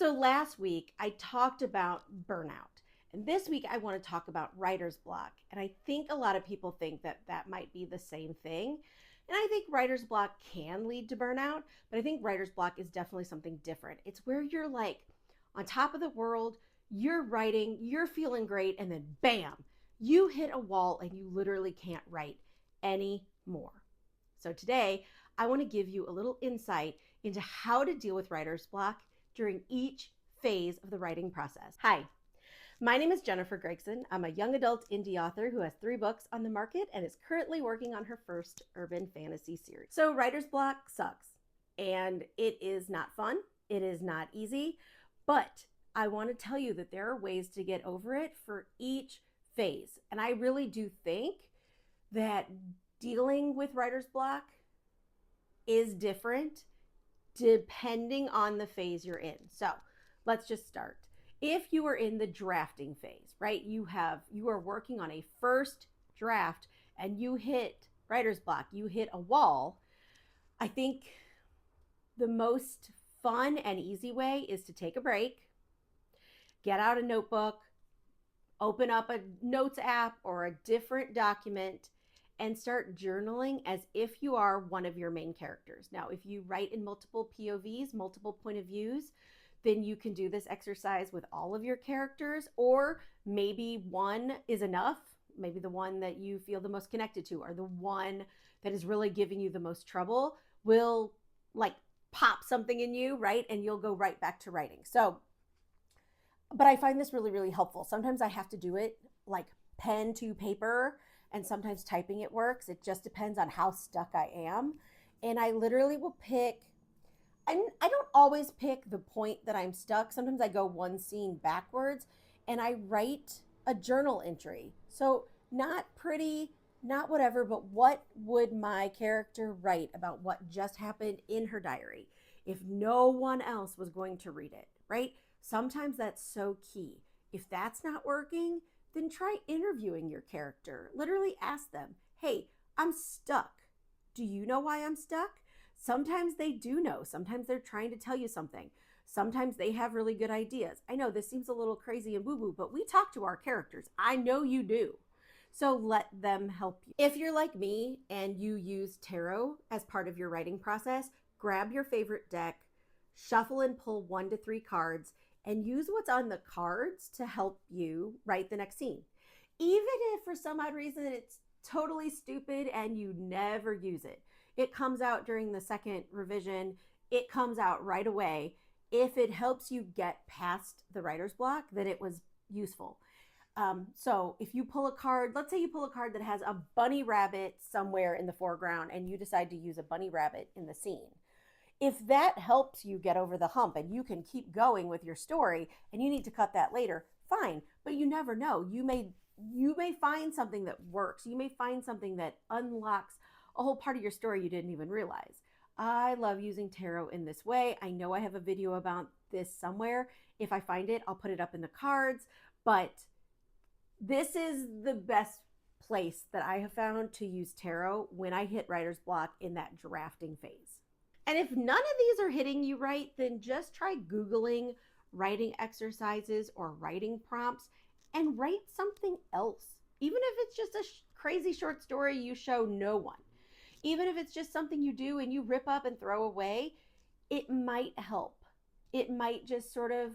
So last week I talked about burnout. And this week I want to talk about writer's block. And I think a lot of people think that that might be the same thing. And I think writer's block can lead to burnout, but I think writer's block is definitely something different. It's where you're like on top of the world, you're writing, you're feeling great, and then bam, you hit a wall and you literally can't write anymore. So today I want to give you a little insight into how to deal with writer's block during each phase of the writing process. Hi, my name is Jennifer Gregson. I'm a young adult indie author who has 3 books on the market and is currently working on her first urban fantasy series. So writer's block sucks, and it is not fun. It is not easy, but I want to tell you that there are ways to get over it for each phase. And I really do think that dealing with writer's block is different depending on the phase you're in. So let's just start. If you are in the drafting phase, right, you are working on a first draft and you hit writer's block, you hit a wall, I think the most fun and easy way is to take a break, get out a notebook, open up a notes app or a different document, and start journaling as if you are one of your main characters. Now, if you write in multiple POVs, multiple point of views, then you can do this exercise with all of your characters, or maybe one is enough. Maybe the one that you feel the most connected to, or the one that is really giving you the most trouble will like pop something in you, right? And you'll go right back to writing. So, but I find this really, really helpful. Sometimes I have to do it like pen to paper, and sometimes typing it works. It just depends on how stuck I am. And I literally will pick, I don't always pick the point that I'm stuck. Sometimes I go one scene backwards and I write a journal entry. So not pretty, not whatever, but what would my character write about what just happened in her diary if no one else was going to read it, right? Sometimes that's so key. If that's not working, then try interviewing your character. Literally ask them, hey, I'm stuck. Do you know why I'm stuck? Sometimes they do know. Sometimes they're trying to tell you something. Sometimes they have really good ideas. I know this seems a little crazy and woo-woo, but we talk to our characters. I know you do. So let them help you. If you're like me and you use tarot as part of your writing process, grab your favorite deck, shuffle and pull 1 to 3 cards, and use what's on the cards to help you write the next scene. Even if for some odd reason it's totally stupid and you never use it. It comes out during the second revision. It comes out right away. If it helps you get past the writer's block, then it was useful. So if you pull a card, let's say you pull a card that has a bunny rabbit somewhere in the foreground and you decide to use a bunny rabbit in the scene. If that helps you get over the hump and you can keep going with your story and you need to cut that later, fine. But you never know. You may find something that works. You may find something that unlocks a whole part of your story you didn't even realize. I love using tarot in this way. I know I have a video about this somewhere. If I find it, I'll put it up in the cards. But this is the best place that I have found to use tarot when I hit writer's block in that drafting phase. And if none of these are hitting you right, then just try Googling writing exercises or writing prompts and write something else. Even if it's just a crazy short story you show no one. Even if it's just something you do and you rip up and throw away, it might help. It might just sort of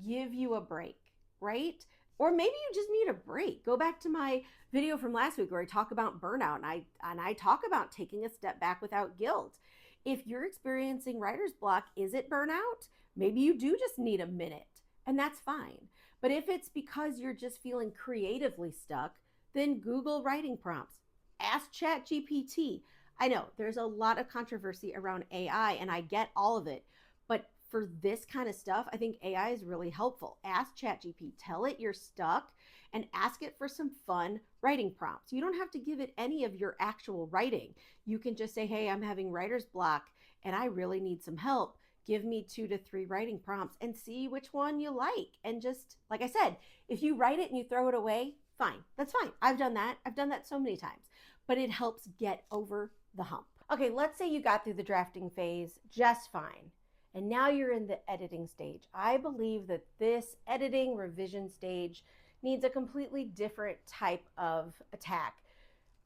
give you a break, right? Or maybe you just need a break. Go back to my video from last week where I talk about burnout and I talk about taking a step back without guilt. If you're experiencing writer's block, is it burnout? Maybe you do just need a minute, and that's fine. But if it's because you're just feeling creatively stuck, then Google writing prompts. Ask ChatGPT. I know there's a lot of controversy around AI, and I get all of it. But for this kind of stuff, I think AI is really helpful. Ask ChatGPT, tell it you're stuck, and ask it for some fun writing prompts. You don't have to give it any of your actual writing. You can just say, hey, I'm having writer's block and I really need some help. Give me 2 to 3 writing prompts and see which one you like. And just, like I said, if you write it and you throw it away, fine, that's fine. I've done that. I've done that so many times, but it helps get over the hump. Okay, let's say you got through the drafting phase just fine. and now you're in the editing stage. I believe that this editing revision stage needs a completely different type of attack.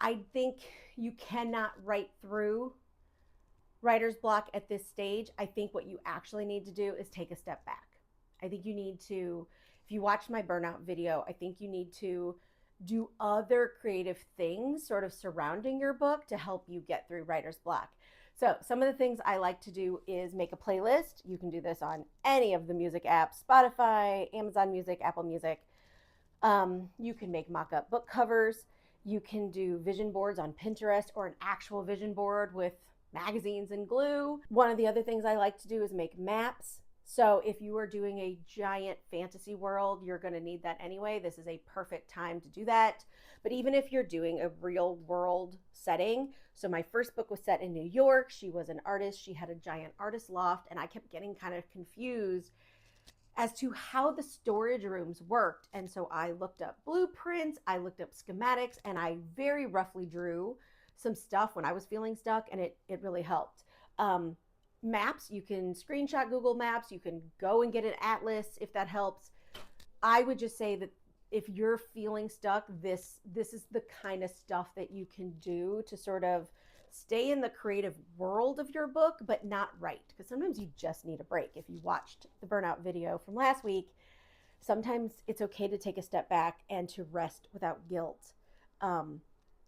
I think you cannot write through writer's block at this stage. I think what you actually need to do is take a step back. I think you need to, if you watch my burnout video, I think you need to do other creative things sort of surrounding your book to help you get through writer's block. So some of the things I like to do is make a playlist. You can do this on any of the music apps, Spotify, Amazon Music, Apple Music. You can make mock-up book covers. You can do vision boards on Pinterest or an actual vision board with magazines and glue. One of the other things I like to do is make maps. So if you are doing a giant fantasy world, you're going to need that anyway. This is a perfect time to do that. But even if you're doing a real world setting, so my first book was set in New York. She was an artist. She had a giant artist loft, and I kept getting kind of confused as to how the storage rooms worked. And so I looked up blueprints, I looked up schematics, and I very roughly drew some stuff when I was feeling stuck, and it really helped. Maps, you can screenshot Google Maps, you can go and get an atlas if that helps. I would just say that if you're feeling stuck, this is the kind of stuff that you can do to sort of stay in the creative world of your book, but not write, because sometimes you just need a break. If you watched the burnout video from last week, sometimes it's okay to take a step back and to rest without guilt,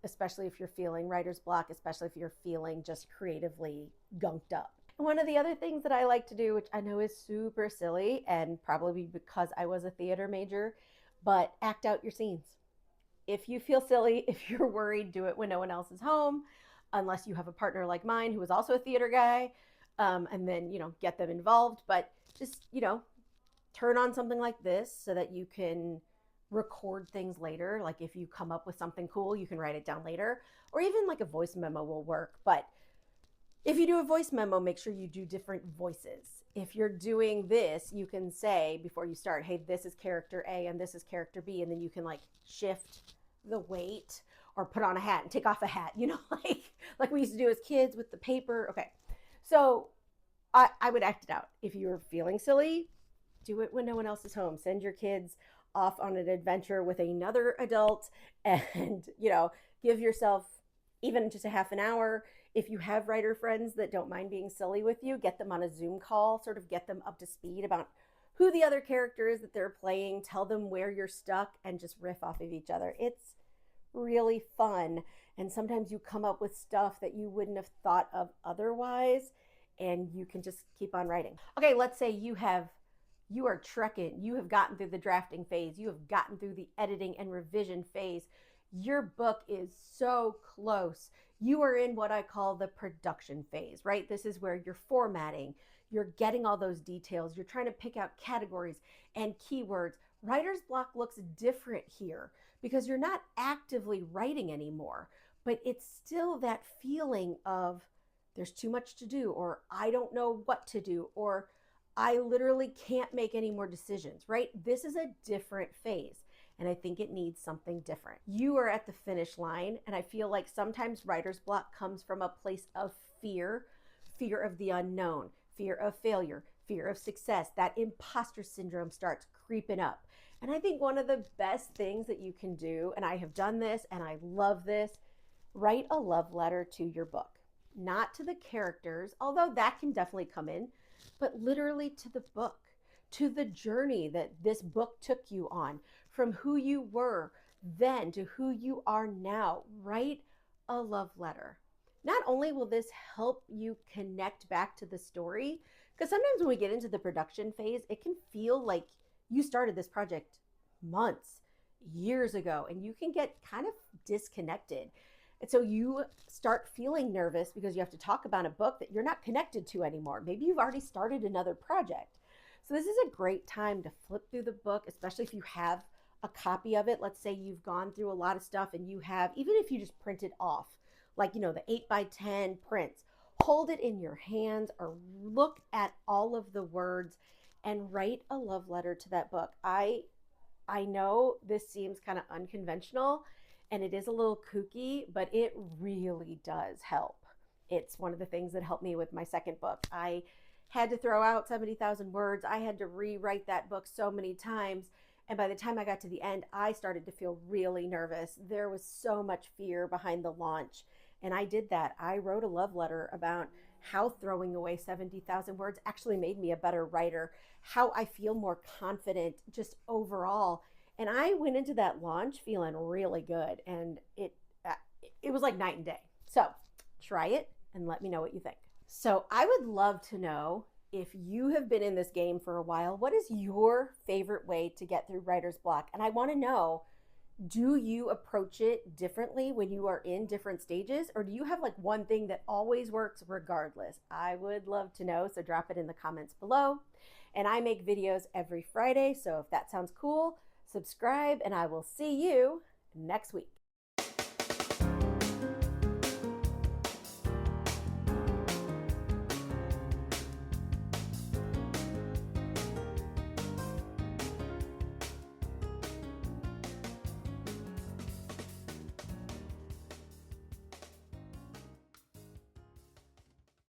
especially if you're feeling writer's block, especially if you're feeling just creatively gunked up. And one of the other things that I like to do, which I know is super silly and probably because I was a theater major, but act out your scenes. If you feel silly, if you're worried, do it when no one else is home, unless you have a partner like mine who is also a theater guy, and then, get them involved. But just, turn on something like this so that you can record things later. Like if you come up with something cool, you can write it down later, or even like a voice memo will work. But if you do a voice memo, make sure you do different voices. If you're doing this, you can say before you start, hey, this is character A and this is character B, and then you can like shift the weight or put on a hat and take off a hat, like we used to do as kids with the paper. Okay. So I would act it out. If you're feeling silly, do it when no one else is home. Send your kids off on an adventure with another adult and, give yourself even just a half an hour. If you have writer friends that don't mind being silly with you, get them on a Zoom call, sort of get them up to speed about who the other character is that they're playing, tell them where you're stuck, and just riff off of each other. It's really fun. And sometimes you come up with stuff that you wouldn't have thought of otherwise, and you can just keep on writing. Okay, let's say you are trekking, you have gotten through the drafting phase, you have gotten through the editing and revision phase. Your book is so close. You are in what I call the production phase, right? This is where you're formatting, you're getting all those details, you're trying to pick out categories and keywords. Writer's block looks different here because you're not actively writing anymore, but it's still that feeling of there's too much to do, or I don't know what to do, or I literally can't make any more decisions, right? This is a different phase. And I think it needs something different. You are at the finish line, and I feel like sometimes writer's block comes from a place of fear of the unknown, fear of failure, fear of success. That imposter syndrome starts creeping up. And I think one of the best things that you can do, and I have done this and I love this, write a love letter to your book. Not to the characters, although that can definitely come in, but literally to the book, to the journey that this book took you on, from who you were then to who you are now. Write a love letter. Not only will this help you connect back to the story, because sometimes when we get into the production phase, it can feel like you started this project months, years ago, and you can get kind of disconnected. And so you start feeling nervous because you have to talk about a book that you're not connected to anymore. Maybe you've already started another project. So this is a great time to flip through the book, especially if you have a copy of it. Let's say you've gone through a lot of stuff and you have, even if you just print it off, like, the 8x10 prints, hold it in your hands or look at all of the words and write a love letter to that book. I know this seems kind of unconventional and it is a little kooky, but it really does help. It's one of the things that helped me with my second book. I had to throw out 70,000 words. I had to rewrite that book so many times. And by the time I got to the end, I started to feel really nervous. There was so much fear behind the launch. And I did that. I wrote a love letter about how throwing away 70,000 words actually made me a better writer, how I feel more confident just overall. And I went into that launch feeling really good. And it was like night and day. So try it and let me know what you think. So I would love to know, if you have been in this game for a while, what is your favorite way to get through writer's block? And I want to know, do you approach it differently when you are in different stages, or do you have like one thing that always works regardless? I would love to know, so drop it in the comments below. And I make videos every Friday, so if that sounds cool, subscribe, and I will see you next week.